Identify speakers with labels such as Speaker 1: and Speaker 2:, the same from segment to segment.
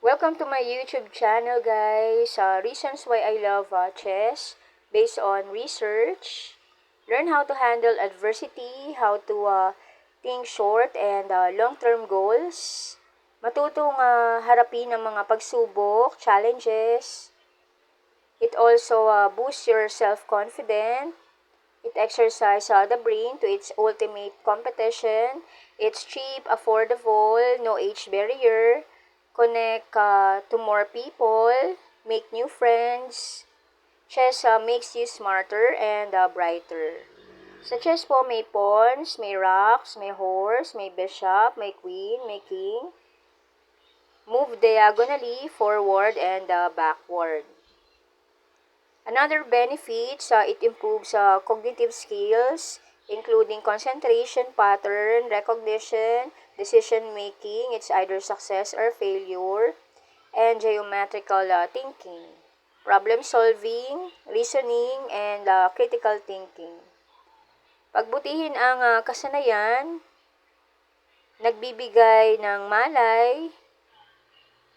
Speaker 1: Welcome to my YouTube channel, guys. Reasons why I love chess based on research. Learn how to handle adversity, how to think short and long-term goals. Matutong harapin ang mga pagsubok, challenges. It also boosts your self-confidence. It exercises the brain to its ultimate competition. It's cheap, affordable, no age barrier. Connect to more people, make new friends. Chess makes you smarter and brighter. Sa chess po, may pawns, may rocks, may horse, may bishop, may queen, may king. Move diagonally, forward, and backward. Another benefits, it improves cognitive skills, including concentration, pattern recognition, decision making, it's either success or failure, and geometrical thinking, problem solving, reasoning, and critical thinking. Pagbutihin ang kasanayan, nagbibigay ng malay,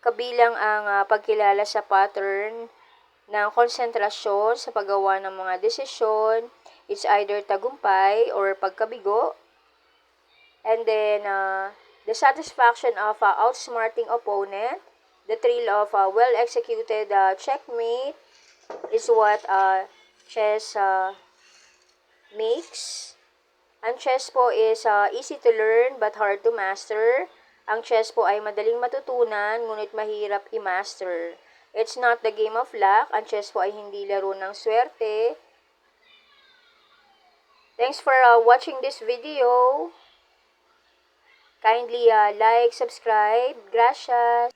Speaker 1: kabilang ang pagkilala sa pattern ng konsentrasyon sa paggawa ng mga desisyon. It's either tagumpay or pagkabigo. And then, the satisfaction of outsmarting opponent, the thrill of well-executed checkmate is what chess makes. Ang chess po is easy to learn but hard to master. Ang chess po ay madaling matutunan, ngunit mahirap i-master. It's not the game of luck. Ang chess po ay hindi laro ng swerte. Thanks for watching this video. Kindly like, subscribe. Gracias.